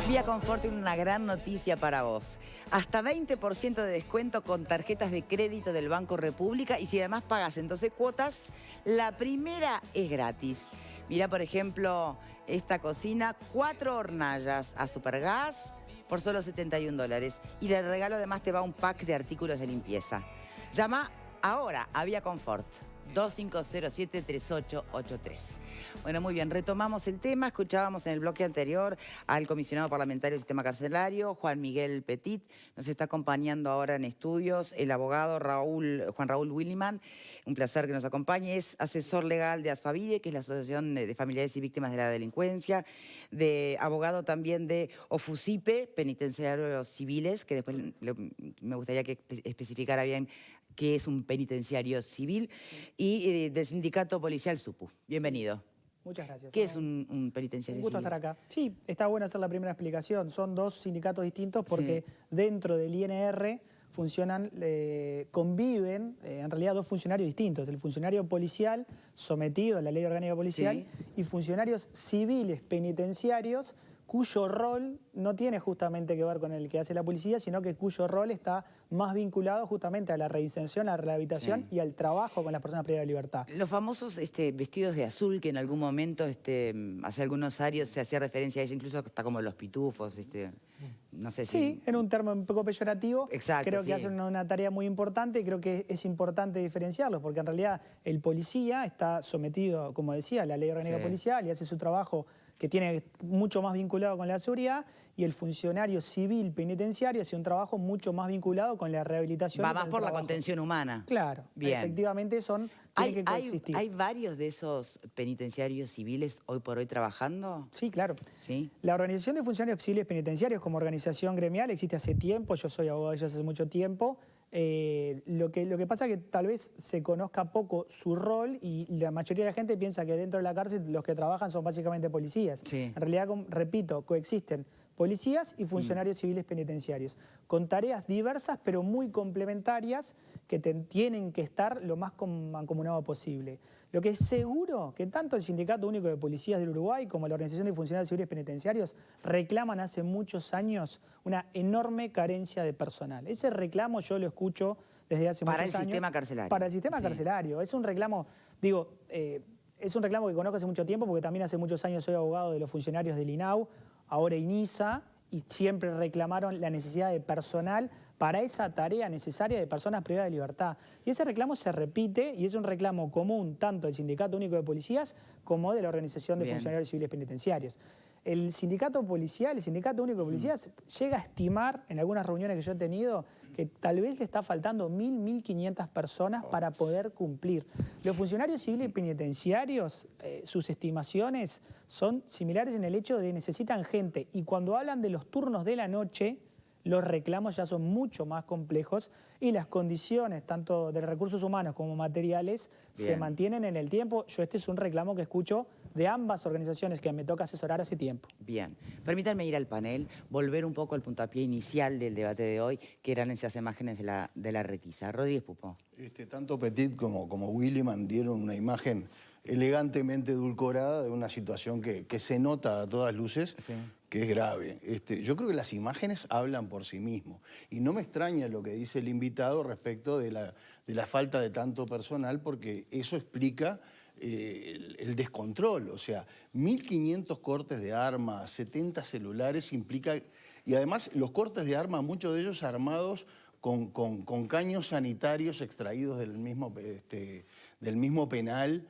Vía Confort tiene una gran noticia para vos. Hasta 20% de descuento con tarjetas de crédito del Banco República y si además pagas en 12 cuotas, la primera es gratis. Mirá, por ejemplo, esta cocina, 4 hornallas a supergas por solo $71. Y de regalo además te va un pack de artículos de limpieza. Llama ahora a Vía Confort. 2507-3883. Bueno, muy bien, retomamos el tema. Escuchábamos en el bloque anterior al comisionado parlamentario del sistema carcelario, Juan Miguel Petit. Nos está acompañando ahora en estudios el abogado Juan Raúl Williman. Un placer que nos acompañe. Es asesor legal de ASFAVIDE, que es la Asociación de Familiares y Víctimas de la Delincuencia, de abogado también de OFUCIPE, Penitenciarios Civiles, que después me gustaría que especificara bien qué es un penitenciario civil, y del sindicato policial SUPU. Bienvenido. Muchas gracias. ¿Qué es un penitenciario civil? Un gusto estar acá. Sí, está bueno hacer la primera explicación. Son dos sindicatos distintos porque dentro del INR funcionan, conviven, en realidad dos funcionarios distintos. El funcionario policial sometido a la ley orgánica policial y funcionarios civiles penitenciarios cuyo rol no tiene justamente que ver con el que hace la policía, sino que cuyo rol está más vinculado justamente a la reinserción, a la rehabilitación y al trabajo con las personas privadas de libertad. Los famosos vestidos de azul que en algún momento, hace algunos años se hacía referencia a ellos, incluso hasta como los pitufos, no sé si... Sí, en un término un poco peyorativo. Exacto, creo que hacen una tarea muy importante y creo que es importante diferenciarlos, porque en realidad el policía está sometido, como decía, a la ley orgánica policial y hace su trabajo que tiene mucho más vinculado con la seguridad, y el funcionario civil penitenciario hace un trabajo mucho más vinculado con la rehabilitación. Va más por la contención humana. Claro, bien. Efectivamente tienen que coexistir. ¿Hay varios de esos penitenciarios civiles hoy por hoy trabajando? Sí, claro. ¿Sí? La Organización de Funcionarios Civiles Penitenciarios como organización gremial existe hace tiempo, yo soy abogado de ellos hace mucho tiempo. Lo que pasa es que tal vez se conozca poco su rol y la mayoría de la gente piensa que dentro de la cárcel los que trabajan son básicamente policías. En realidad, repito, coexisten policías y funcionarios civiles penitenciarios, con tareas diversas pero muy complementarias que tienen que estar lo más mancomunado posible. Lo que es seguro que tanto el Sindicato Único de Policías del Uruguay como la Organización de Funcionarios Civiles Penitenciarios reclaman hace muchos años una enorme carencia de personal. Ese reclamo yo lo escucho desde hace muchos años. Para el sistema carcelario. Para el sistema carcelario. Es un reclamo, es un reclamo que conozco hace mucho tiempo porque también hace muchos años soy abogado de los funcionarios del INAU, ahora INISA, y siempre reclamaron la necesidad de personal para esa tarea necesaria de personas privadas de libertad. Y ese reclamo se repite y es un reclamo común tanto del Sindicato Único de Policías como de la Organización de Funcionarios Civiles Penitenciarios. El Sindicato Policial, el Sindicato Único de Policías, llega a estimar, en algunas reuniones que yo he tenido, que tal vez le está faltando 1.500 personas para poder cumplir. Los funcionarios civiles penitenciarios, sus estimaciones son similares en el hecho de que necesitan gente. Y cuando hablan de los turnos de la noche, los reclamos ya son mucho más complejos y las condiciones, tanto de recursos humanos como materiales, se mantienen en el tiempo. Este es un reclamo que escucho de ambas organizaciones que me toca asesorar hace tiempo. Bien. Permítanme ir al panel, volver un poco al puntapié inicial del debate de hoy, que eran esas imágenes de la requisa. Rodríguez Pupó. Tanto Petit como Williman dieron una imagen elegantemente edulcorada de una situación que se nota a todas luces, que es grave. Yo creo que las imágenes hablan por sí mismos. Y no me extraña lo que dice el invitado respecto de la falta de tanto personal, porque eso explica el descontrol. O sea, 1.500 cortes de armas, 70 celulares implica... Y además los cortes de armas, muchos de ellos armados con caños sanitarios extraídos del mismo penal,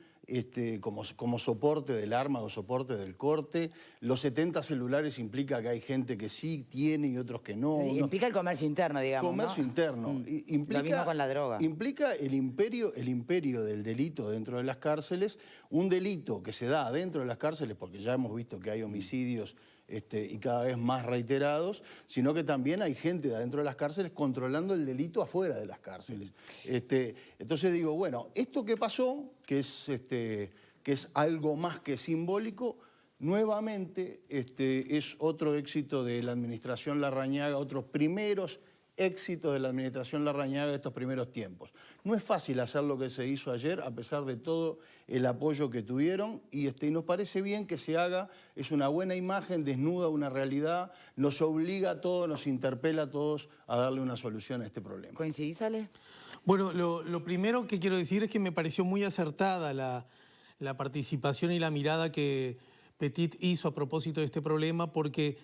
como soporte del arma o soporte del corte. Los 70 celulares implica que hay gente que sí tiene y otros que no. Implica el comercio interno, digamos. Comercio interno. Implica, lo mismo con la droga. Implica el imperio del delito dentro de las cárceles, un delito que se da dentro de las cárceles, porque ya hemos visto que hay homicidios y cada vez más reiterados, sino que también hay gente dentro de las cárceles controlando el delito afuera de las cárceles. Entonces digo, bueno, esto que pasó, que es algo más que simbólico, nuevamente es otro éxito de la administración Larrañaga, otros primeros éxitos de la administración Larrañaga de estos primeros tiempos. No es fácil hacer lo que se hizo ayer, a pesar de todo el apoyo que tuvieron, y nos parece bien que se haga, es una buena imagen, desnuda una realidad, nos obliga a todos, nos interpela a todos a darle una solución a este problema. ¿Coincidís, Ale? Bueno, lo primero que quiero decir es que me pareció muy acertada la participación y la mirada que Petit hizo a propósito de este problema, porque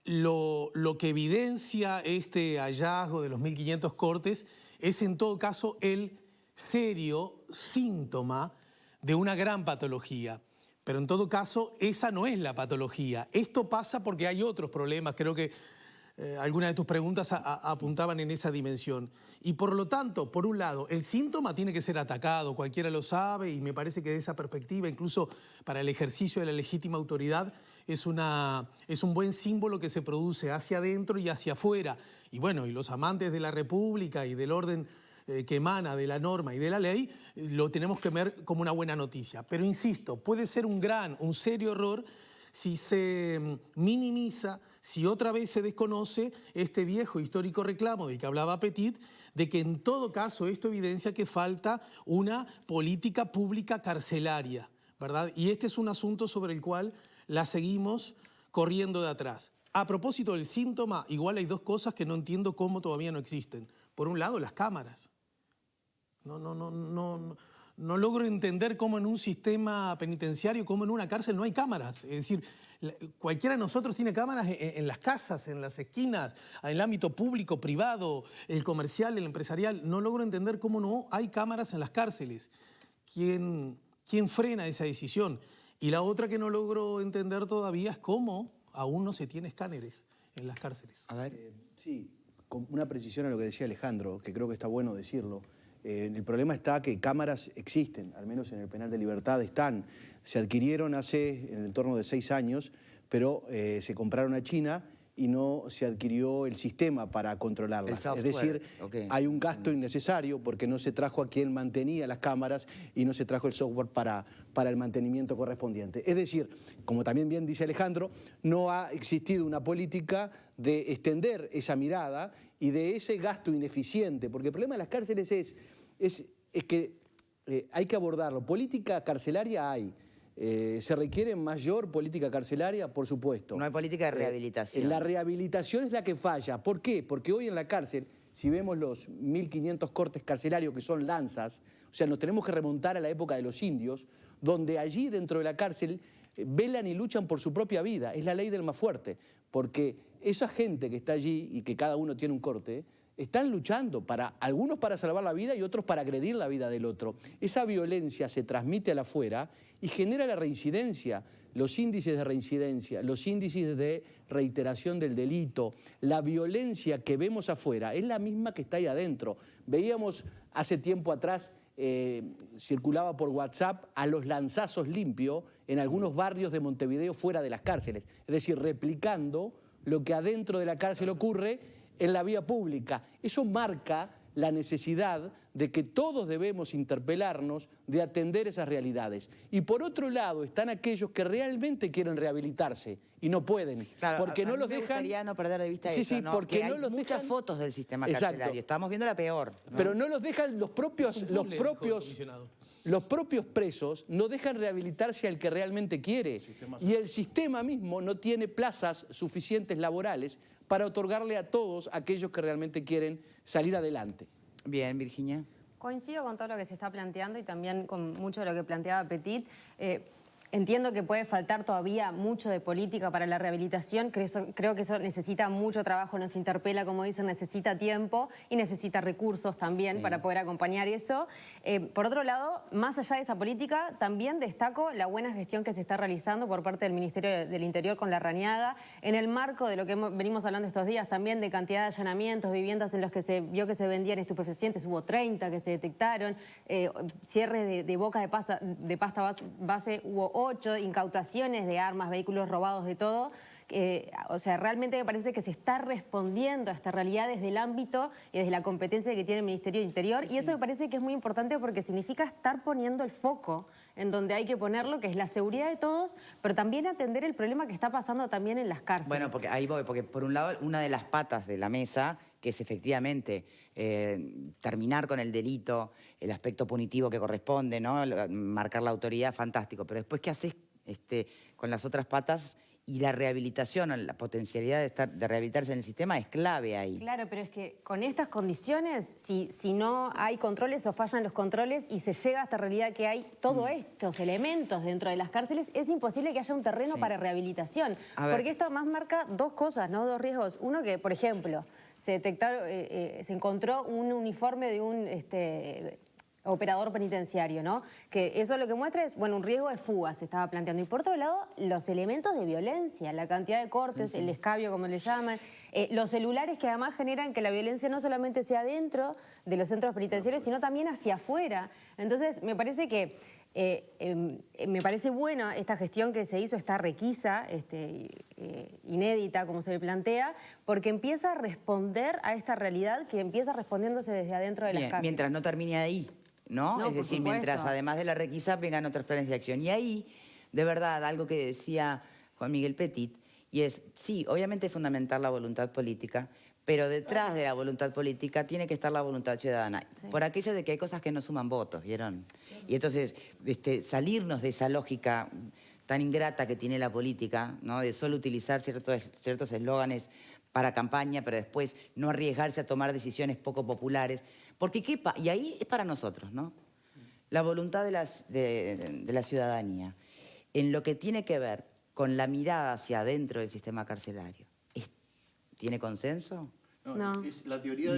lo que evidencia este hallazgo de los 1.500 cortes es en todo caso el serio síntoma de una gran patología. Pero en todo caso, esa no es la patología. Esto pasa porque hay otros problemas. Creo que algunas de tus preguntas apuntaban en esa dimensión. Y por lo tanto, por un lado, el síntoma tiene que ser atacado, cualquiera lo sabe, y me parece que de esa perspectiva, incluso para el ejercicio de la legítima autoridad, es un buen símbolo que se produce hacia adentro y hacia afuera. Y bueno, y los amantes de la República y del orden que emana de la norma y de la ley, lo tenemos que ver como una buena noticia. Pero insisto, puede ser un serio error si se minimiza, si otra vez se desconoce este viejo histórico reclamo del que hablaba Petit, de que en todo caso esto evidencia que falta una política pública carcelaria, ¿verdad? Y este es un asunto sobre el cual la seguimos corriendo de atrás. A propósito del síntoma, igual hay dos cosas que no entiendo cómo todavía no existen. Por un lado, las cámaras. No logro entender cómo en un sistema penitenciario, cómo en una cárcel no hay cámaras. Es decir, cualquiera de nosotros tiene cámaras en las casas, en las esquinas, en el ámbito público, privado, el comercial, el empresarial. No logro entender cómo no hay cámaras en las cárceles. ¿Quién frena esa decisión? Y la otra que no logro entender todavía es cómo aún no se tiene escáneres en las cárceles. A ver. Sí, con una precisión a lo que decía Alejandro, que creo que está bueno decirlo. El problema está que cámaras existen, al menos en el penal de Libertad están. Se adquirieron hace en el torno de 6 años, pero se compraron a China y no se adquirió el sistema para controlarlas. Es decir, hay un gasto innecesario porque no se trajo a quien mantenía las cámaras y no se trajo el software para el mantenimiento correspondiente. Es decir, como también bien dice Alejandro, no ha existido una política de extender esa mirada y de ese gasto ineficiente, porque el problema de las cárceles es que hay que abordarlo. Política carcelaria hay. ¿Se requiere mayor política carcelaria? Por supuesto. No hay política de rehabilitación. La rehabilitación es la que falla. ¿Por qué? Porque hoy en la cárcel, si vemos los 1.500 cortes carcelarios que son lanzas, o sea, nos tenemos que remontar a la época de los indios, donde allí dentro de la cárcel velan y luchan por su propia vida. Es la ley del más fuerte, porque esa gente que está allí y que cada uno tiene un corte, están luchando, algunos para salvar la vida y otros para agredir la vida del otro. Esa violencia se transmite al afuera y genera la reincidencia, los índices de reincidencia, los índices de reiteración del delito. La violencia que vemos afuera es la misma que está ahí adentro. Veíamos hace tiempo atrás, circulaba por WhatsApp a los lanzazos limpios en algunos barrios de Montevideo fuera de las cárceles. Es decir, replicando lo que adentro de la cárcel ocurre en la vía pública. Eso marca la necesidad de que todos debemos interpelarnos de atender esas realidades. Y por otro lado están aquellos que realmente quieren rehabilitarse y no pueden, claro, porque no los me dejan... gustaría no perder de vista eso, ¿no? porque que no hay los muchas dejan... fotos del sistema Exacto. carcelario. Estamos viendo la peor, ¿no? Pero no los dejan los propios presos, no dejan rehabilitarse al que realmente quiere. Y el sistema mismo no tiene plazas suficientes laborales para otorgarle a todos aquellos que realmente quieren salir adelante. Bien, Virginia. Coincido con todo lo que se está planteando y también con mucho de lo que planteaba Petit. Entiendo que puede faltar todavía mucho de política para la rehabilitación. Creo que eso necesita mucho trabajo, nos interpela, como dicen, necesita tiempo y necesita recursos también para poder acompañar eso. Por otro lado, más allá de esa política, también destaco la buena gestión que se está realizando por parte del Ministerio del Interior con Larrañaga, en el marco de lo que venimos hablando estos días también, de cantidad de allanamientos, viviendas en las que se vio que se vendían estupefacientes, hubo 30 que se detectaron, cierres de boca de pasta base, hubo 8 incautaciones de armas, vehículos robados, de todo. O sea, realmente me parece que se está respondiendo a esta realidad desde el ámbito y desde la competencia que tiene el Ministerio del Interior. Sí. Y eso me parece que es muy importante porque significa estar poniendo el foco en donde hay que ponerlo, que es la seguridad de todos, pero también atender el problema que está pasando también en las cárceles. Bueno, porque ahí voy, porque por un lado, una de las patas de la mesa, que es efectivamente terminar con el delito, el aspecto punitivo que corresponde, ¿no? Marcar la autoridad, fantástico. Pero después, ¿qué haces con las otras patas? Y la rehabilitación, la potencialidad de rehabilitarse en el sistema es clave ahí. Claro, pero es que con estas condiciones, si no hay controles o fallan los controles y se llega a esta realidad que hay todos estos elementos dentro de las cárceles, es imposible que haya un terreno para rehabilitación. Porque esto además marca dos cosas, ¿no? Dos riesgos. Uno, que, por ejemplo, se encontró un uniforme de un operador penitenciario, ¿no? Que eso lo que muestra es, bueno, un riesgo de fuga se estaba planteando. Y por otro lado, los elementos de violencia, la cantidad de cortes, el escabio, como le llaman, los celulares que además generan que la violencia no solamente sea dentro de los centros penitenciarios, sino también hacia afuera. Entonces, me parece que me parece buena esta gestión que se hizo, esta requisa inédita, como se le plantea, porque empieza a responder a esta realidad que empieza respondiéndose desde adentro de las cárceles. Mientras no termine ahí, ¿no? Es decir, mientras además de la requisa vengan otros planes de acción. Y ahí, de verdad, algo que decía Juan Miguel Petit, y es, sí, obviamente es fundamental la voluntad política, pero detrás de la voluntad política tiene que estar la voluntad ciudadana. Sí. Por aquello de que hay cosas que no suman votos, ¿vieron? Y entonces, salirnos de esa lógica tan ingrata que tiene la política, ¿no? De solo utilizar ciertos eslóganes para campaña, pero después no arriesgarse a tomar decisiones poco populares. Porque y ahí es para nosotros, ¿no? La voluntad de la ciudadanía, en lo que tiene que ver con la mirada hacia adentro del sistema carcelario, ¿tiene consenso? No. Es la teoría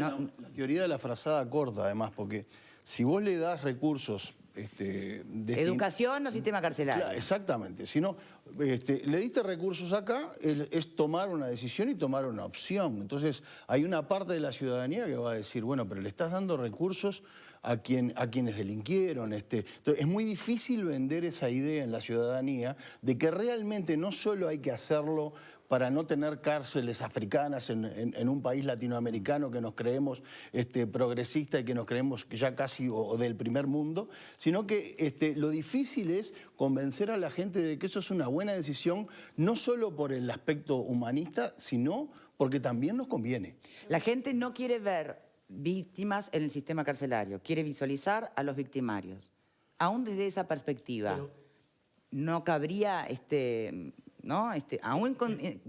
de la frazada corta, además, porque si vos le das recursos... Educación o sistema carcelario. Claro, exactamente. Si no, le diste recursos acá, es tomar una decisión y tomar una opción. Entonces, hay una parte de la ciudadanía que va a decir, bueno, pero le estás dando recursos a quienes delinquieron. Entonces, es muy difícil vender esa idea en la ciudadanía de que realmente no solo hay que hacerlo para no tener cárceles africanas en un país latinoamericano que nos creemos progresista y que nos creemos ya casi o del primer mundo, sino que lo difícil es convencer a la gente de que eso es una buena decisión, no solo por el aspecto humanista, sino porque también nos conviene. La gente no quiere ver víctimas en el sistema carcelario, quiere visualizar a los victimarios. Aún desde esa perspectiva, no cabría ¿no? Aún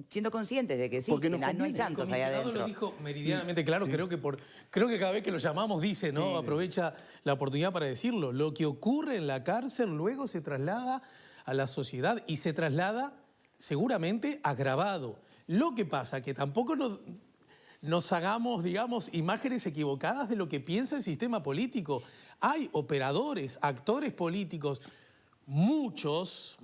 siendo conscientes de que sí, que no hay santos ahí adentro. Lo dijo meridianamente claro, creo que cada vez que lo llamamos dice, ¿no? Aprovecha la oportunidad para decirlo. Lo que ocurre en la cárcel luego se traslada a la sociedad y se traslada seguramente agravado. Lo que pasa que tampoco nos hagamos, digamos, imágenes equivocadas de lo que piensa el sistema político. Hay operadores, actores políticos, muchos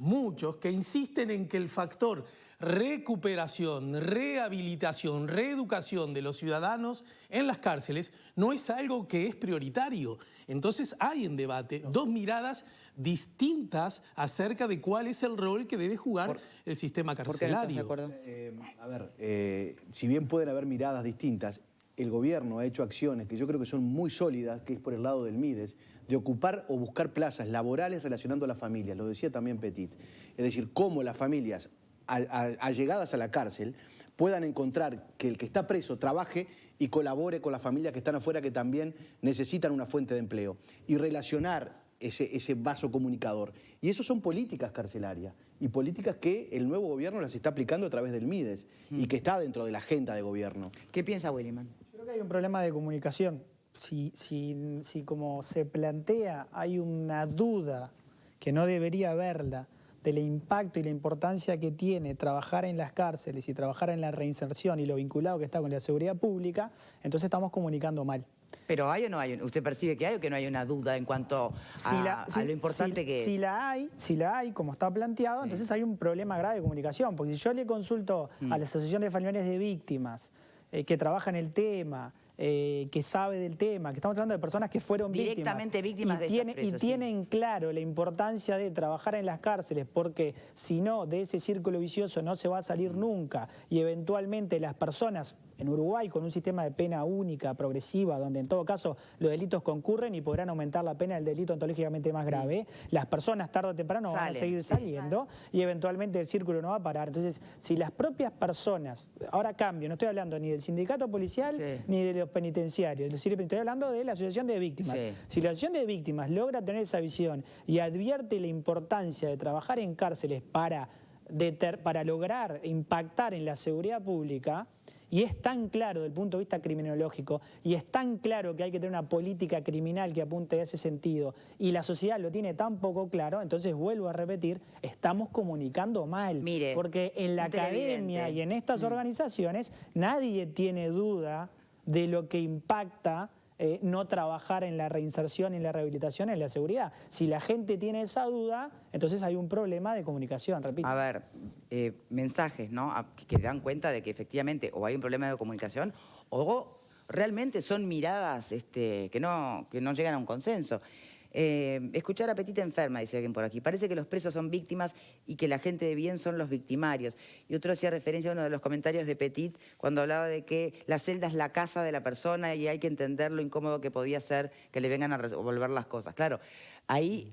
que insisten en que el factor recuperación, rehabilitación, reeducación de los ciudadanos en las cárceles no es algo que es prioritario. Entonces hay en debate dos miradas distintas acerca de cuál es el rol que debe jugar el sistema carcelario. ¿Por qué no estás de acuerdo? Si bien pueden haber miradas distintas, el gobierno ha hecho acciones que yo creo que son muy sólidas, que es por el lado del MIDES, de ocupar o buscar plazas laborales relacionando a las familias, lo decía también Petit. Es decir, cómo las familias allegadas a la cárcel puedan encontrar que el que está preso trabaje y colabore con las familias que están afuera que también necesitan una fuente de empleo. Y relacionar ese vaso comunicador. Y eso son políticas carcelarias y políticas que el nuevo gobierno las está aplicando a través del MIDES y que está dentro de la agenda de gobierno. ¿Qué piensa Williman? Yo creo que hay un problema de comunicación. Si como se plantea hay una duda que no debería haberla del impacto y la importancia que tiene trabajar en las cárceles y trabajar en la reinserción y lo vinculado que está con la seguridad pública, entonces estamos comunicando mal. ¿Pero hay o no hay? ¿Usted percibe que hay o que no hay una duda en cuanto a lo importante que es? Si la hay, como está planteado, entonces hay un problema grave de comunicación. Porque si yo le consulto a la Asociación de Familiares de Víctimas, que trabaja en el tema, que sabe del tema, que estamos hablando de personas que fueron directamente víctimas de estos presos, tienen claro la importancia de trabajar en las cárceles, porque si no, de ese círculo vicioso no se va a salir nunca y eventualmente las personas en Uruguay con un sistema de pena única, progresiva, donde en todo caso los delitos concurren y podrán aumentar la pena del delito ontológicamente más grave, las personas tarde o temprano van a seguir saliendo y eventualmente el círculo no va a parar. Entonces, si las propias personas, ahora cambio, no estoy hablando ni del sindicato policial ni de los penitenciarios, estoy hablando de la asociación de víctimas. Si la asociación de víctimas logra tener esa visión y advierte la importancia de trabajar en cárceles para lograr impactar en la seguridad pública, y es tan claro desde el punto de vista criminológico, y es tan claro que hay que tener una política criminal que apunte a ese sentido, y la sociedad lo tiene tan poco claro, entonces vuelvo a repetir, estamos comunicando mal. Mire, porque en la academia y en estas organizaciones nadie tiene duda de lo que impacta no trabajar en la reinserción y en la rehabilitación, en la seguridad. Si la gente tiene esa duda, entonces hay un problema de comunicación, repito. A ver, mensajes, ¿no? Que dan cuenta de que efectivamente o hay un problema de comunicación o realmente son miradas que no llegan a un consenso. Escuchar a Petit enferma, dice alguien por aquí. Parece que los presos son víctimas y que la gente de bien son los victimarios. Y otro hacía referencia a uno de los comentarios de Petit cuando hablaba de que la celda es la casa de la persona y hay que entender lo incómodo que podía ser que le vengan a resolver las cosas. Claro, ahí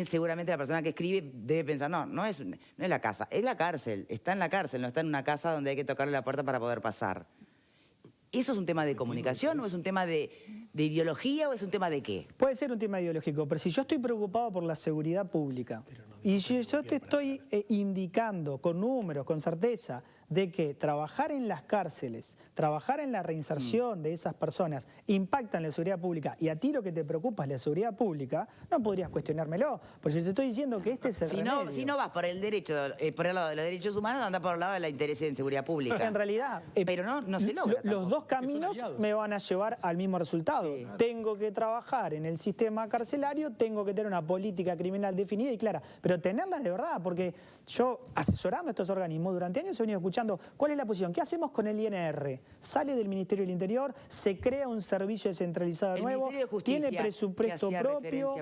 seguramente la persona que escribe debe pensar, no es la casa, es la cárcel. Está en la cárcel, no está en una casa donde hay que tocarle la puerta para poder pasar. ¿Eso es un tema de comunicación o es un tema de ideología o es un tema de qué? Puede ser un tema ideológico, pero si yo estoy preocupado por la seguridad pública y si yo te estoy indicando con números, con certeza, de que trabajar en las cárceles, trabajar en la reinserción de esas personas impacta en la seguridad pública y a ti lo que te preocupa es la seguridad pública, no podrías cuestionármelo, porque yo te estoy diciendo que este es el remedio. Si no vas por el derecho, por el lado de los derechos humanos, anda por el lado de la interés en seguridad pública. En realidad, pero no se logra. Los dos caminos me van a llevar al mismo resultado. Tengo que trabajar en el sistema carcelario, tengo que tener una política criminal definida y clara, pero tenerla de verdad, porque yo, asesorando a estos organismos, durante años he venido escuchando cuál es la posición, qué hacemos con el INR. Sale del Ministerio del Interior, se crea un servicio descentralizado nuevo, tiene presupuesto propio.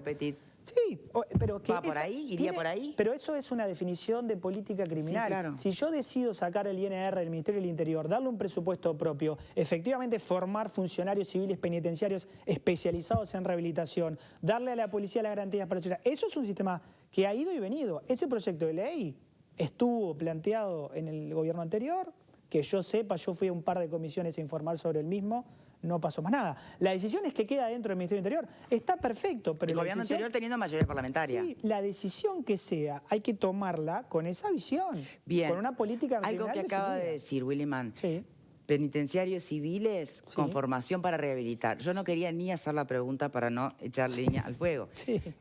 Sí, pero que ¿va por ahí? ¿Iría por ahí? Pero eso es una definición de política criminal. Sí, claro. Si yo decido sacar el INR del Ministerio del Interior, darle un presupuesto propio, efectivamente formar funcionarios civiles penitenciarios especializados en rehabilitación, darle a la policía las garantías para la eso es un sistema que ha ido y venido. Ese proyecto de ley estuvo planteado en el gobierno anterior, que yo sepa, yo fui a un par de comisiones a informar sobre el mismo, no pasó más nada. La decisión es que queda dentro del Ministerio del Interior. Está perfecto, pero el gobierno anterior teniendo mayoría parlamentaria. Sí, la decisión que sea, hay que tomarla con esa visión. Bien. Con una política algo que acaba de decir Willy Mann. Sí. Penitenciarios civiles con formación para rehabilitar. Yo no quería ni hacer la pregunta para no echar leña al fuego.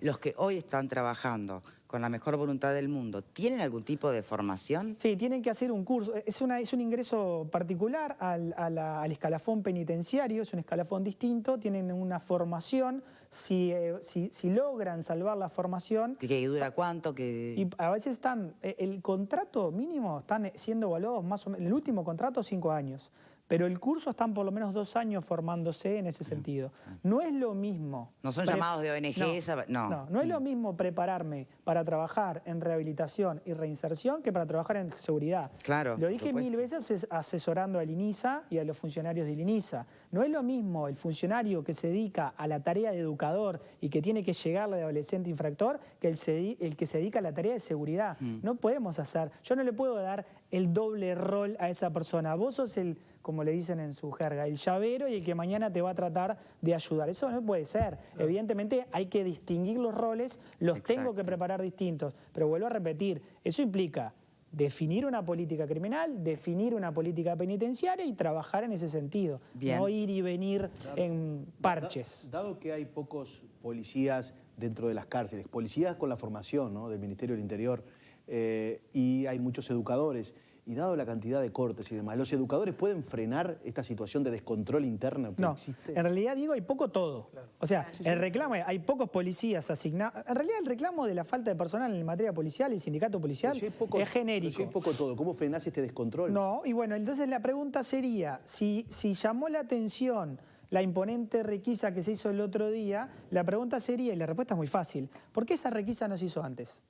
Los que hoy están trabajando con la mejor voluntad del mundo, ¿tienen algún tipo de formación? Sí, tienen que hacer un curso. Es un ingreso particular al escalafón penitenciario, es un escalafón distinto, tienen una formación. Si logran salvar la formación... ¿Que dura cuánto? Y a veces el contrato mínimo están siendo evaluados más o menos, el último contrato 5 años, pero el curso están por lo menos 2 años formándose en ese sentido. No es lo mismo... No son llamados de ONG, no es lo mismo prepararme para trabajar en rehabilitación y reinserción que para trabajar en seguridad. Claro. Lo dije 1000 veces asesorando al INISA y a los funcionarios del INISA. No es lo mismo el funcionario que se dedica a la tarea de educador y que tiene que llegarle al adolescente infractor que el que se dedica a la tarea de seguridad. No podemos hacer... Yo no le puedo dar el doble rol a esa persona. Vos sos el, como le dicen en su jerga, el llavero y el que mañana te va a tratar de ayudar. Eso no puede ser. Evidentemente hay que distinguir los roles, los tengo que preparar distintos. Pero vuelvo a repetir, eso implica definir una política criminal, definir una política penitenciaria y trabajar en ese sentido. Bien. No ir y venir en parches. Dado que hay pocos policías dentro de las cárceles, policías con la formación, ¿no?, del Ministerio del Interior, y hay muchos educadores, y dado la cantidad de cortes y demás, ¿los educadores pueden frenar esta situación de descontrol interno que existe? En realidad digo, hay poco todo. O sea, el reclamo, hay pocos policías asignados. En realidad el reclamo de la falta de personal en materia policial, el sindicato policial, es genérico. Pero si hay poco todo, ¿cómo frenás este descontrol? No, y bueno, entonces la pregunta sería, si llamó la atención la imponente requisa que se hizo el otro día, la pregunta sería, y la respuesta es muy fácil, ¿por qué esa requisa no se hizo antes?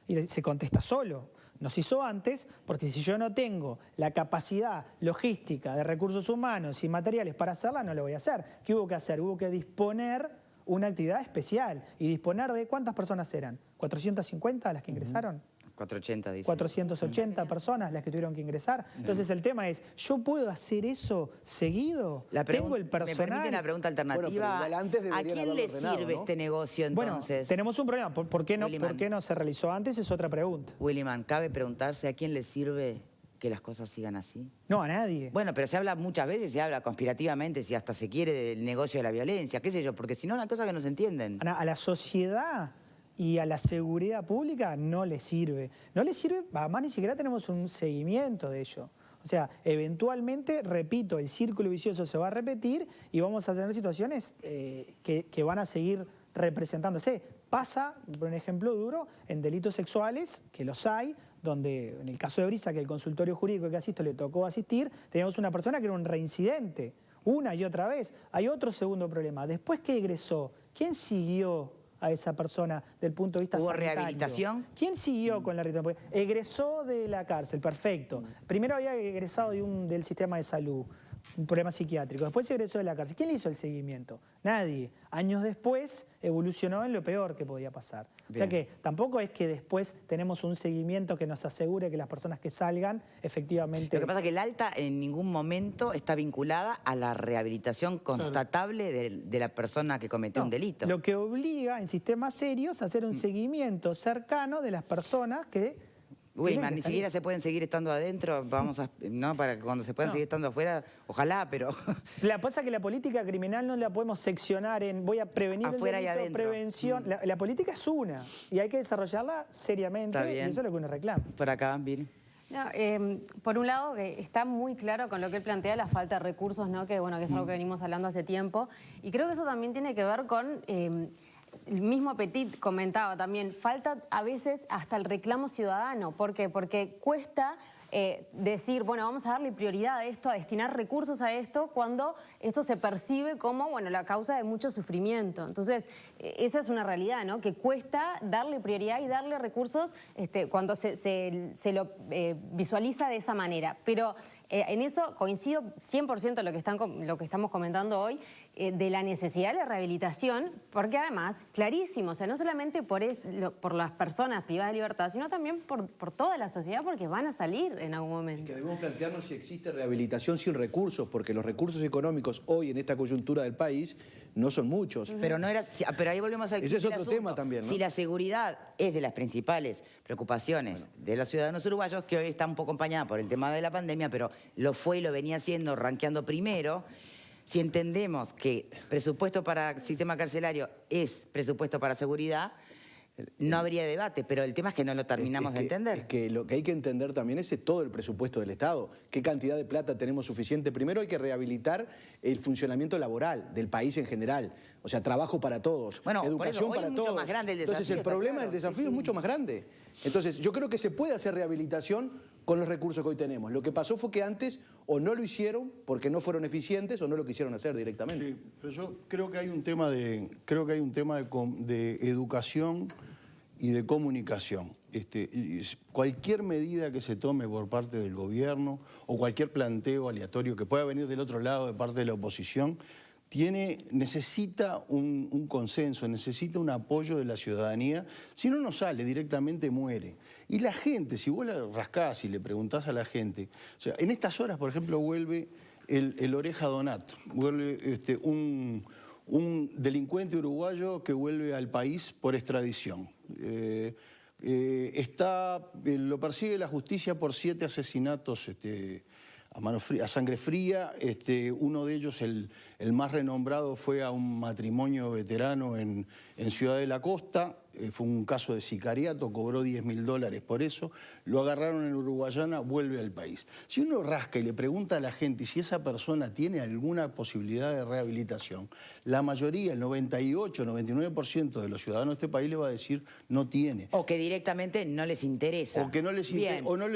Y se contesta solo. no se hizo antes, porque si yo no tengo la capacidad logística de recursos humanos y materiales para hacerla, no lo voy a hacer. ¿Qué hubo que hacer? Hubo que disponer una actividad especial. ¿Y disponer de cuántas personas eran? ¿450 las que ingresaron? 480, dice. 480 personas las que tuvieron que ingresar. Entonces el tema es, ¿yo puedo hacer eso seguido? ¿Tengo el personal? ¿Me permite una pregunta alternativa? Bueno, pero igual antes ¿A deberían quién haberlo le ordenado, sirve ¿no? este negocio entonces? Bueno, tenemos un problema. ¿Por qué no se realizó antes? Es otra pregunta. Williman, ¿cabe preguntarse a quién le sirve que las cosas sigan así? No, a nadie. Bueno, pero se habla muchas veces, se habla conspirativamente, si hasta se quiere del negocio de la violencia, qué sé yo, porque si no, una cosa que no se entienden. A la sociedad y a la seguridad pública no le sirve. No le sirve, además ni siquiera tenemos un seguimiento de ello. O sea, eventualmente, repito, el círculo vicioso se va a repetir y vamos a tener situaciones que van a seguir representándose. Pasa, por un ejemplo duro, en delitos sexuales, que los hay, donde en el caso de Brisa, que el consultorio jurídico que asisto le tocó asistir, teníamos una persona que era un reincidente, una y otra vez. Hay otro segundo problema. Después que egresó, ¿quién siguió a esa persona del punto de vista ¿Hubo sanitario? rehabilitación? ¿Quién siguió con la rehabilitación? Porque egresó de la cárcel, perfecto. Primero había egresado del sistema de salud, un problema psiquiátrico. Después egresó de la cárcel. ¿Quién le hizo el seguimiento? Nadie. Años después evolucionó en lo peor que podía pasar. O sea que tampoco es que después tenemos un seguimiento que nos asegure que las personas que salgan efectivamente... Lo que pasa es que el alta en ningún momento está vinculada a la rehabilitación constatable de la persona que cometió un delito. Lo que obliga en sistemas serios a hacer un seguimiento cercano de las personas que... Williman, ni siquiera se pueden seguir estando adentro, no, para que cuando se puedan seguir estando afuera, ojalá, pero... La pasa que la política criminal no la podemos seccionar en voy a prevenir afuera el delito, y adentro. prevención. La política es una y hay que desarrollarla seriamente y eso es lo que uno reclama. Por acá, Viri. No, por un lado, que está muy claro con lo que él plantea, la falta de recursos, ¿no? Que bueno, que es algo que venimos hablando hace tiempo. Y creo que eso también tiene que ver con... el mismo Petit comentaba también, falta a veces hasta el reclamo ciudadano. ¿Por qué? Porque cuesta decir, bueno, vamos a darle prioridad a esto, a destinar recursos a esto, cuando esto se percibe como, bueno, la causa de mucho sufrimiento. Entonces, esa es una realidad, ¿no? Que cuesta darle prioridad y darle recursos cuando se lo visualiza de esa manera. Pero en eso coincido 100% lo que estamos comentando hoy, de la necesidad de la rehabilitación, porque además, clarísimo, o sea, no solamente por las personas privadas de libertad, sino también por toda la sociedad, porque van a salir en algún momento. Es que debemos plantearnos si existe rehabilitación sin recursos, porque los recursos económicos hoy en esta coyuntura del país no son muchos. Pero no era, pero ahí volvemos al Ese es otro tema también, ¿no? Si la seguridad es de las principales preocupaciones de los ciudadanos uruguayos, que hoy está un poco acompañada por el tema de la pandemia, pero lo fue y lo venía haciendo, rankeando primero. Si entendemos que presupuesto para sistema carcelario es presupuesto para seguridad, no habría debate, pero el tema es que no lo terminamos de entender. Es que lo que hay que entender también es todo el presupuesto del Estado. ¿Qué cantidad de plata tenemos suficiente? Primero hay que rehabilitar el funcionamiento laboral del país en general. O sea, trabajo para todos, bueno, educación hoy para es todos. mucho más grande el desafío. Entonces el problema del desafío es mucho más grande. Entonces yo creo que se puede hacer rehabilitación con los recursos que hoy tenemos. Lo que pasó fue que antes o no lo hicieron porque no fueron eficientes o no lo quisieron hacer directamente. Sí, pero yo creo que hay un tema de educación y de comunicación. Cualquier medida que se tome por parte del gobierno o cualquier planteo aleatorio que pueda venir del otro lado de parte de la oposición necesita un consenso, necesita un apoyo de la ciudadanía. Si no, no sale, directamente muere. Y la gente, si vos la rascás y le preguntás a la gente, o sea, en estas horas, por ejemplo, vuelve el Oreja Donato, vuelve un delincuente uruguayo que vuelve al país por extradición. Lo persigue la justicia por 7 asesinatos a sangre fría. Uno de ellos, el más renombrado, fue a un matrimonio veterano en Ciudad de la Costa. Fue un caso de sicariato, cobró $10.000 por eso. Lo agarraron en Uruguayana, vuelve al país. Si uno rasca y le pregunta a la gente si esa persona tiene alguna posibilidad de rehabilitación, la mayoría, el 98, 99% de los ciudadanos de este país le va a decir no tiene. O que directamente no les interesa. O que no les interesa. O no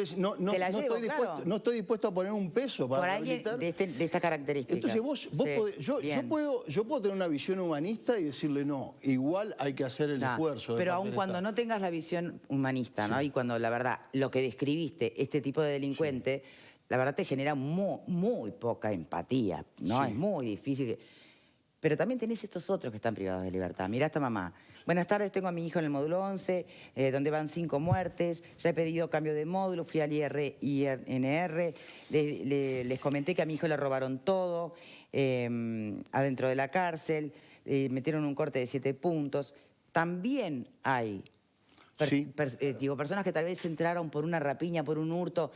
estoy dispuesto a poner un peso para por alguien de esta característica. Entonces yo puedo tener una visión humanista y decirle no, igual hay que hacer el esfuerzo. esfuerzo. de Pero parte aun del cuando Estado. no tengas la visión humanista, ¿no? Y cuando la verdad, lo que describiste, este tipo de delincuente, la verdad te genera muy poca empatía, ¿no? Sí. Es muy difícil. Pero también tenés estos otros que están privados de libertad. Mirá esta mamá. Buenas tardes, tengo a mi hijo en el módulo 11, donde van 5 muertes. Ya he pedido cambio de módulo, fui al INR, les comenté que a mi hijo le robaron todo adentro de la cárcel, metieron un corte de 7 puntos. También hay Sí. personas que tal vez entraron por una rapiña, por un hurto,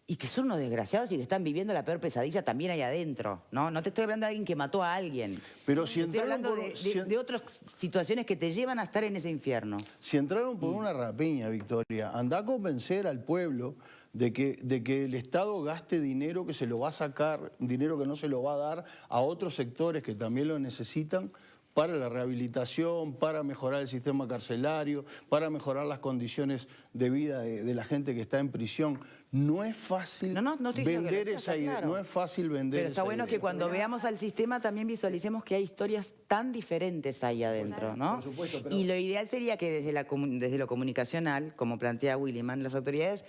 y que son unos desgraciados y que están viviendo la peor pesadilla también ahí adentro, ¿no? No te estoy hablando de alguien que mató a alguien. Pero si Te estoy entraron hablando de otras situaciones que te llevan a estar en ese infierno. Si entraron por una rapiña, Victoria, anda a convencer al pueblo de que el Estado gaste dinero que se lo va a sacar, dinero que no se lo va a dar a otros sectores que también lo necesitan para la rehabilitación, para mejorar el sistema carcelario, para mejorar las condiciones de vida de la gente que está en prisión. No es fácil No estoy diciendo que vender lo sea, esa está idea. claro. No es fácil vender Pero está esa bueno idea. que cuando veamos al sistema también visualicemos que hay historias tan diferentes ahí adentro, ¿no? Por supuesto, pero- Y lo ideal sería que desde lo comunicacional, como plantea Williman, las autoridades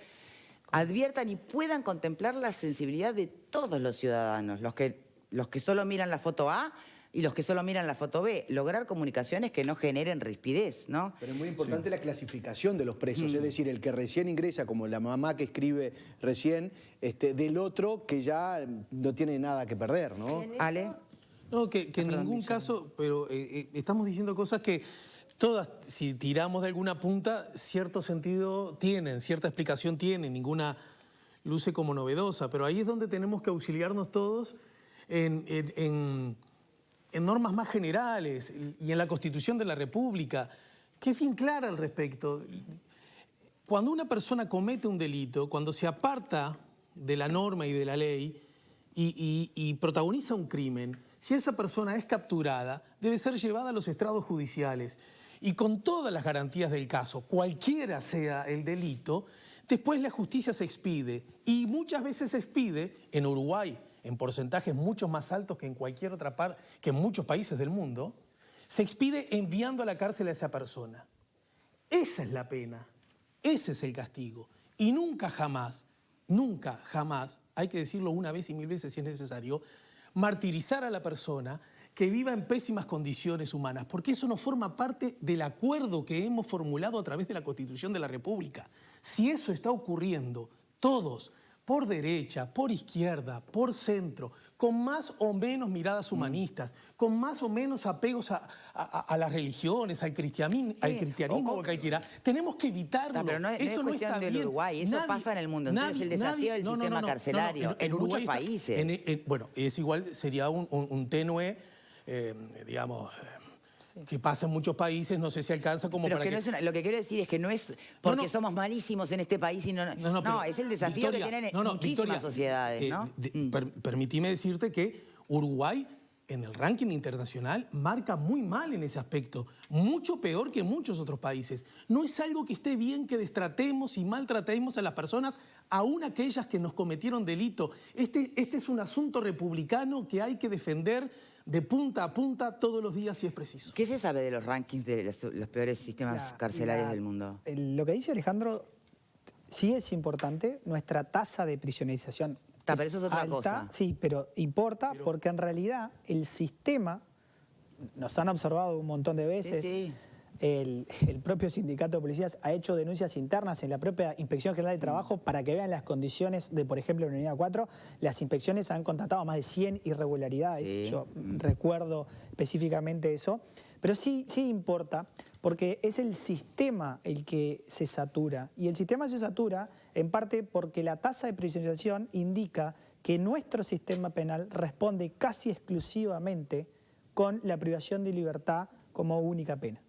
adviertan y puedan contemplar la sensibilidad de todos los ciudadanos, los que solo miran la foto A y los que solo miran la foto B, lograr comunicaciones que no generen rispidez, ¿no? Pero es muy importante la clasificación de los presos, es decir, el que recién ingresa, como la mamá que escribe recién, del otro que ya no tiene nada que perder, ¿no? Ale. No, que en ningún caso, pero estamos diciendo cosas que todas, si tiramos de alguna punta, cierto sentido tienen, cierta explicación tienen, ninguna luce como novedosa, pero ahí es donde tenemos que auxiliarnos todos en normas más generales y en la Constitución de la República, que es bien clara al respecto. Cuando una persona comete un delito, cuando se aparta de la norma y de la ley y protagoniza un crimen, si esa persona es capturada, debe ser llevada a los estrados judiciales y con todas las garantías del caso, cualquiera sea el delito, después la justicia se expide y muchas veces se expide en Uruguay, en porcentajes mucho más altos que en cualquier otra parte, que en muchos países del mundo, se expide enviando a la cárcel a esa persona. Esa es la pena, ese es el castigo. Y nunca jamás, hay que decirlo una vez y 1000 veces si es necesario, martirizar a la persona que viva en pésimas condiciones humanas, porque eso no forma parte del acuerdo que hemos formulado a través de la Constitución de la República. Si eso está ocurriendo, todos, por derecha, por izquierda, por centro, con más o menos miradas humanistas, con más o menos apegos a las religiones, al cristianismo o cualquiera, tenemos que evitarlo. Pero no es Eso no cuestión está del bien. Uruguay, eso pasa en el mundo. Entonces el desafío del sistema carcelario en muchos países. Bueno, es igual, sería un tenue, digamos, que pasa en muchos países, no sé si alcanza como Pero para que no es lo que quiero decir es que no es porque somos malísimos en este país y no, pero, es el desafío Victoria, que tienen muchísimas Victoria, sociedades, ¿no? Permitime decirte que Uruguay en el ranking internacional marca muy mal en ese aspecto, mucho peor que muchos otros países. No es algo que esté bien que destratemos y maltratemos a las personas, aún aquellas que nos cometieron delito. Este es un asunto republicano que hay que defender de punta a punta todos los días si es preciso. ¿Qué se sabe de los rankings de los peores sistemas carcelarios del mundo? Lo que dice Alejandro sí es importante. Nuestra tasa de prisionerización Pero eso es otra alta, cosa. sí, pero importa porque en realidad el sistema, nos han observado un montón de veces, Sí. El propio sindicato de policías ha hecho denuncias internas en la propia Inspección General de Trabajo para que vean las condiciones de, por ejemplo, en la Unidad 4, las inspecciones han constatado más de 100 irregularidades, Sí. yo recuerdo específicamente eso, pero sí importa porque es el sistema el que se satura, y el sistema se satura en parte porque la tasa de prisionerización indica que nuestro sistema penal responde casi exclusivamente con la privación de libertad como única pena.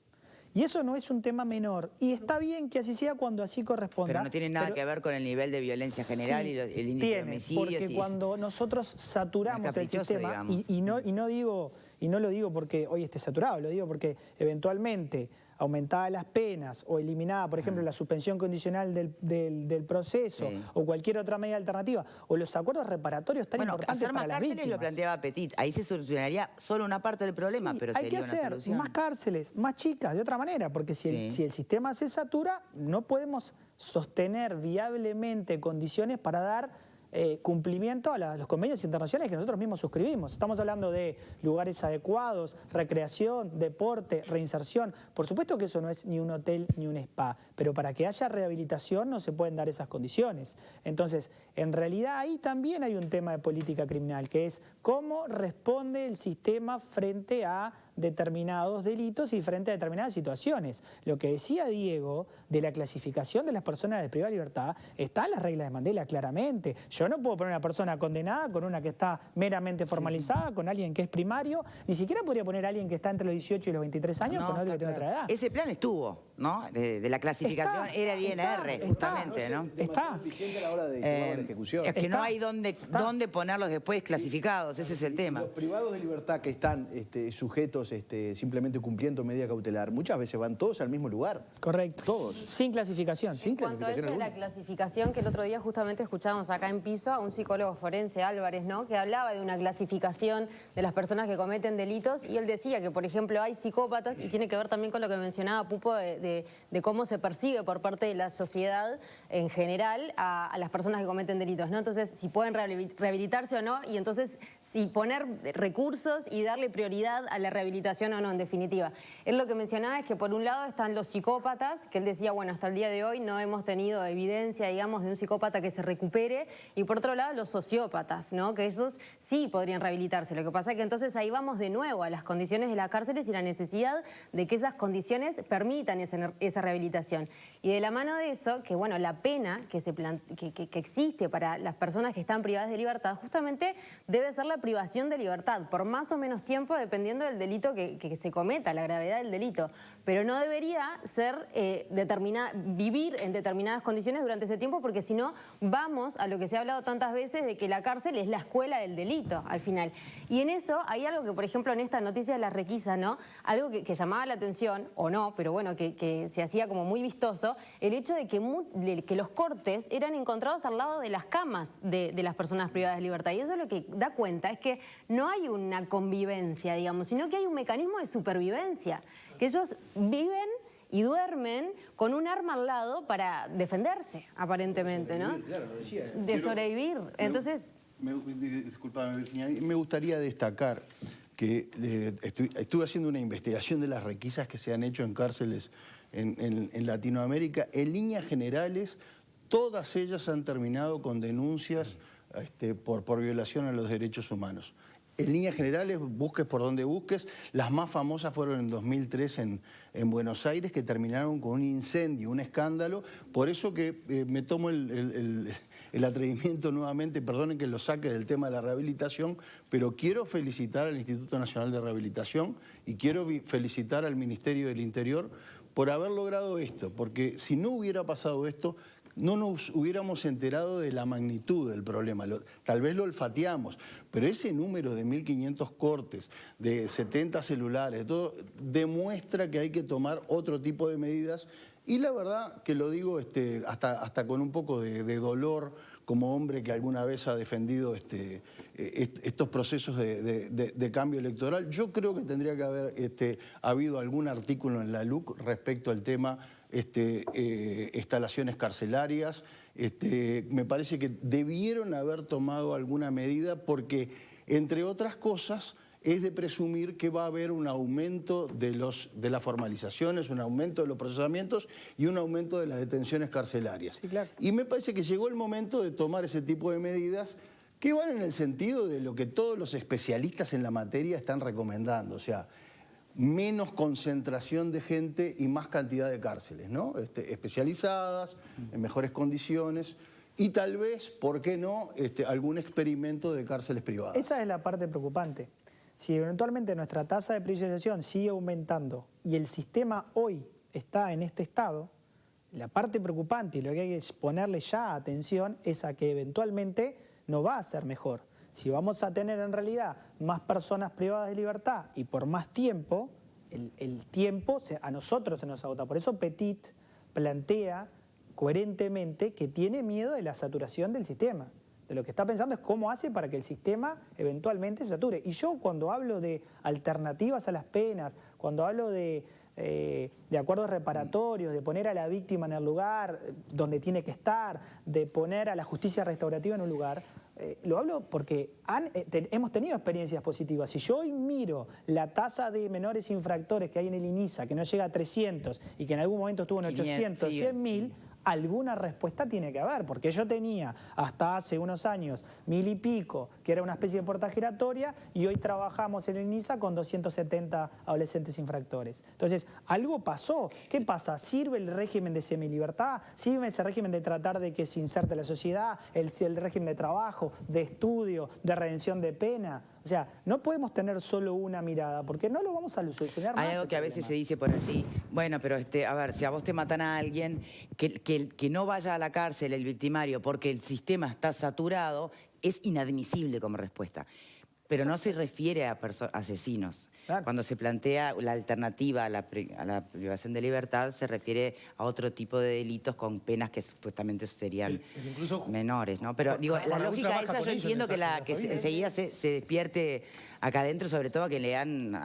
Y eso no es un tema menor. Y está bien que así sea cuando así corresponda. Pero no tiene nada que ver con el nivel de violencia general sí, y el índice de homicidios. porque cuando nosotros saturamos el caprichoso, sistema, digamos. y no lo digo porque hoy esté saturado, lo digo porque eventualmente aumentada las penas o eliminada, por ejemplo, la suspensión condicional del proceso o cualquier otra medida alternativa, o los acuerdos reparatorios tan importantes hacer para más las cárceles víctimas. lo planteaba Petit. Ahí se solucionaría solo una parte del problema, Sí, pero hay sería que una hacer solución. más cárceles, más chicas, de otra manera, porque si el sistema se satura, no podemos sostener viablemente condiciones para dar cumplimiento a los convenios internacionales que nosotros mismos suscribimos. Estamos hablando de lugares adecuados, recreación, deporte, reinserción. Por supuesto que eso no es ni un hotel ni un spa, pero para que haya rehabilitación no se pueden dar esas condiciones. Entonces, en realidad ahí también hay un tema de política criminal, que es cómo responde el sistema frente a determinados delitos y frente a determinadas situaciones. Lo que decía Diego de la clasificación de las personas de privada de libertad está en las reglas de Mandela claramente. Yo no puedo poner una persona condenada con una que está meramente formalizada, con alguien que es primario, ni siquiera podría poner a alguien que está entre los 18 y los 23 años con alguien que tiene otra edad. Ese plan estuvo, ¿no? De la clasificación era el INR, justamente, ¿no? Demasiado eficiente a la hora de llevar a la ejecución. Es que no hay dónde ponerlos después clasificados, ese es el tema. Los privados de libertad que están sujetos simplemente cumpliendo medida cautelar, muchas veces van todos al mismo lugar. Correcto. Todos. Sin clasificación. Sin En cuanto a eso de la alguna. clasificación, que el otro día justamente escuchábamos acá en piso a un psicólogo forense, Álvarez, ¿no? Que hablaba de una clasificación de las personas que cometen delitos y él decía que, por ejemplo, hay psicópatas y tiene que ver también con lo que mencionaba Pupo de cómo se percibe por parte de la sociedad en general a las personas que cometen delitos, ¿no? Entonces, si pueden rehabilitarse o no y entonces si poner recursos y darle prioridad a la rehabilitación o no, en definitiva. Él lo que mencionaba es que por un lado están los psicópatas, que él decía, bueno, hasta el día de hoy no hemos tenido evidencia, digamos, de un psicópata que se recupere, y por otro lado los sociópatas, ¿no? Que esos sí podrían rehabilitarse. Lo que pasa es que entonces ahí vamos de nuevo a las condiciones de las cárceles y la necesidad de que esas condiciones permitan esa rehabilitación. Y de la mano de eso, que bueno, la pena que existe para las personas que están privadas de libertad, justamente debe ser la privación de libertad, por más o menos tiempo, dependiendo del delito que se cometa, la gravedad del delito. Pero no debería ser vivir en determinadas condiciones durante ese tiempo, porque si no, vamos a lo que se ha hablado tantas veces de que la cárcel es la escuela del delito, al final. Y en eso hay algo que, por ejemplo, en esta noticia de la requisa, ¿no? Algo que llamaba la atención, o no, pero bueno, que se hacía como muy vistoso, el hecho de que los cortes eran encontrados al lado de las camas de las personas privadas de libertad. Y eso lo que da cuenta es que no hay una convivencia, digamos, sino que hay un mecanismo de supervivencia, que ellos viven y duermen con un arma al lado para defenderse, aparentemente, ¿no? Claro, lo decía. De sobrevivir. Entonces... Disculpame, Virginia, me gustaría destacar que estuve haciendo una investigación de las requisas que se han hecho en cárceles en Latinoamérica. En líneas generales, todas ellas han terminado con denuncias por violación a los derechos humanos. En líneas generales, busques por donde busques, las más famosas fueron en 2003 en Buenos Aires, que terminaron con un incendio, un escándalo. Por eso que me tomo el atrevimiento nuevamente, perdonen que lo saque del tema de la rehabilitación, pero quiero felicitar al Instituto Nacional de Rehabilitación y quiero felicitar al Ministerio del Interior por haber logrado esto, porque si no hubiera pasado esto, no nos hubiéramos enterado de la magnitud del problema. Tal vez lo olfateamos, pero ese número de 1.500 cortes, de 70 celulares, todo demuestra que hay que tomar otro tipo de medidas. Y la verdad que lo digo hasta con un poco de dolor, como hombre que alguna vez ha defendido estos procesos de cambio electoral. Yo creo que tendría que haber habido algún artículo en la LUC respecto al tema instalaciones carcelarias. Me parece que debieron haber tomado alguna medida porque, entre otras cosas, es de presumir que va a haber un aumento de las formalizaciones, un aumento de los procesamientos y un aumento de las detenciones carcelarias. Sí, claro. Y me parece que llegó el momento de tomar ese tipo de medidas que van en el sentido de lo que todos los especialistas en la materia están recomendando, o sea, menos concentración de gente y más cantidad de cárceles, ¿no? Especializadas, en mejores condiciones y tal vez, ¿por qué no?, algún experimento de cárceles privadas. Esa es la parte preocupante. Si eventualmente nuestra tasa de privatización sigue aumentando y el sistema hoy está en este estado, la parte preocupante y lo que hay que ponerle ya atención es a que eventualmente no va a ser mejor. Si vamos a tener en realidad más personas privadas de libertad y por más tiempo, el tiempo a nosotros se nos agota. Por eso Petit plantea coherentemente que tiene miedo de la saturación del sistema. De lo que está pensando es cómo hace para que el sistema eventualmente se sature. Y yo cuando hablo de alternativas a las penas, cuando hablo de acuerdos reparatorios, de poner a la víctima en el lugar donde tiene que estar, de poner a la justicia restaurativa en un lugar, lo hablo porque hemos tenido experiencias positivas. Si yo hoy miro la tasa de menores infractores que hay en el INISA, que no llega a 300 y que en algún momento estuvo en 800, 100.000, alguna respuesta tiene que haber, porque yo tenía hasta hace unos años 1000 y pico, que era una especie de puerta giratoria, y hoy trabajamos en el INISA con 270 adolescentes infractores. Entonces, algo pasó. ¿Qué pasa? ¿Sirve el régimen de semilibertad? ¿Sirve ese régimen de tratar de que se inserte la sociedad? ¿El régimen de trabajo, de estudio, de redención de pena? O sea, no podemos tener solo una mirada, porque no lo vamos a solucionar más. Hay algo que a veces se dice por allí, bueno, pero a ver, si a vos te matan a alguien, que no vaya a la cárcel el victimario porque el sistema está saturado, es inadmisible como respuesta. Pero no se refiere a asesinos. Claro. Cuando se plantea la alternativa a la privación de libertad, se refiere a otro tipo de delitos con penas que supuestamente serían incluso menores, ¿no? Pero digo, la lógica esa yo entiendo que enseguida se despierte acá adentro, sobre todo a que le han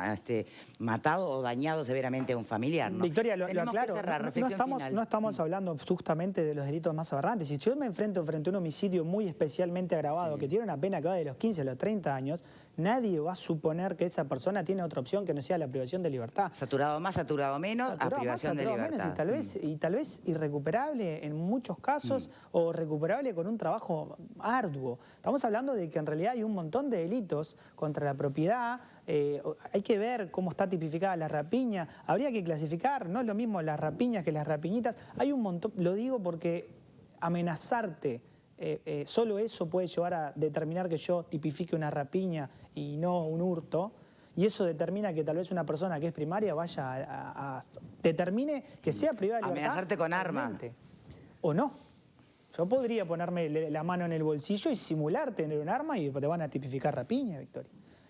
matado o dañado severamente a un familiar, ¿no? Victoria, lo Tenemos que aclaro, cerrar, reflexión final. no estamos hablando justamente de los delitos más aberrantes. Si yo me enfrento frente a un homicidio muy especialmente agravado, que tiene una pena que va de los 15 a los 30 años, nadie va a suponer que esa persona tiene otra opción que no sea la privación de libertad. Saturado más, saturado menos, Saturado a privación más, de saturado libertad. menos, y tal vez irrecuperable en muchos casos, o recuperable con un trabajo arduo. Estamos hablando de que en realidad hay un montón de delitos contra la propiedad. Hay que ver cómo está tipificada la rapiña. Habría que clasificar, no es lo mismo las rapiñas que las rapiñitas. Hay un montón, lo digo porque amenazarte, solo eso puede llevar a determinar que yo tipifique una rapiña y no un hurto. Y eso determina que tal vez una persona que es primaria vaya determine que sea privada de libertad. Amenazarte con armas. O no. Yo podría ponerme la mano en el bolsillo y simular tener un arma y te van a tipificar rapiña, Victoria.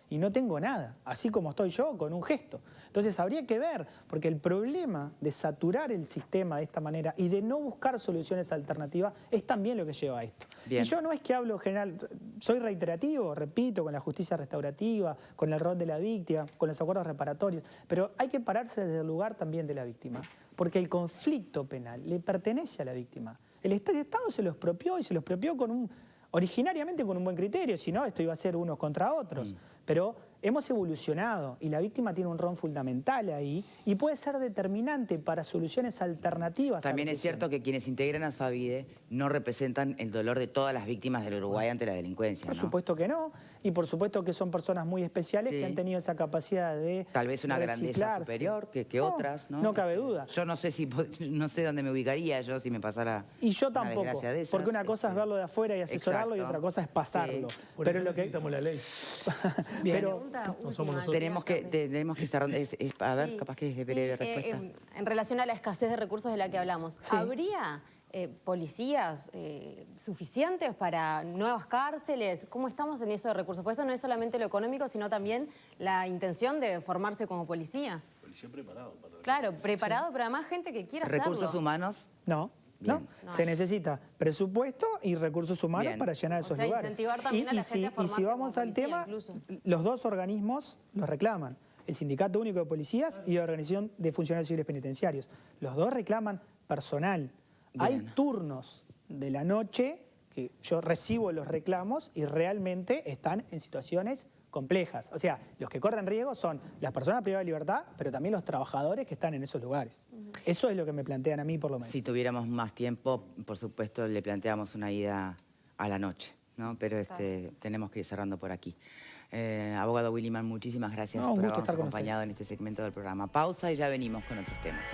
Y no tengo nada, así como estoy yo, con un gesto. Entonces habría que ver, porque el problema de saturar el sistema de esta manera y de no buscar soluciones alternativas es también lo que lleva a esto. Bien. Y yo no es que hablo general, soy reiterativo, repito, con la justicia restaurativa, con el rol de la víctima, con los acuerdos reparatorios, pero hay que pararse desde el lugar también de la víctima, porque el conflicto penal le pertenece a la víctima. El Estado se lo expropió y se lo expropió originariamente con un buen criterio, si no, esto iba a ser unos contra otros. Pero hemos evolucionado y la víctima tiene un rol fundamental ahí y puede ser determinante para soluciones alternativas. También es cierto que quienes integran a Asfavide no representan el dolor de todas las víctimas del Uruguay ante la delincuencia, Por ¿no? supuesto que no, y por supuesto que son personas muy especiales Sí. que han tenido esa capacidad de Tal vez una grandeza reciclarse. superior que otras, ¿no? No cabe duda. Yo no sé dónde me ubicaría yo si me pasara Y yo una tampoco, desgracia de esas. porque una cosa es verlo de afuera y asesorarlo y Exacto. otra cosa es pasarlo. Sí. por Pero eso lo que necesitamos la ley. pero Pregunta somos última, nosotros. tenemos que cerrar. A ver, Sí, capaz que es de sí, breve respuesta. en relación a la escasez de recursos de la que hablamos, Sí. ¿habría policías suficientes para nuevas cárceles? ¿Cómo estamos en eso de recursos? Porque eso no es solamente lo económico, sino también la intención de formarse como policía. Policía preparado. Claro, preparado, pero además gente que quiera hacerlo. Recursos humanos. no. Bien. No, se necesita presupuesto y recursos humanos Bien. para llenar esos sea, lugares. incentivar también a la gente a formarse si vamos como al policía, tema, incluso. los dos organismos los reclaman. El Sindicato Único de Policías y la Organización de Funcionarios Civiles Penitenciarios. Los dos reclaman personal. Hay Bien. turnos de la noche que yo recibo los reclamos y realmente están en situaciones complejas. O sea, los que corren riesgo son las personas privadas de libertad, pero también los trabajadores que están en esos lugares. Eso es lo que me plantean a mí, por lo menos. Si tuviéramos más tiempo, por supuesto, le planteamos una ida a la noche, ¿no? Pero tenemos que ir cerrando por aquí. Abogado Williman, muchísimas gracias No, un por gusto habernos estar con acompañado en este segmento del programa. Pausa y ya venimos con otros temas.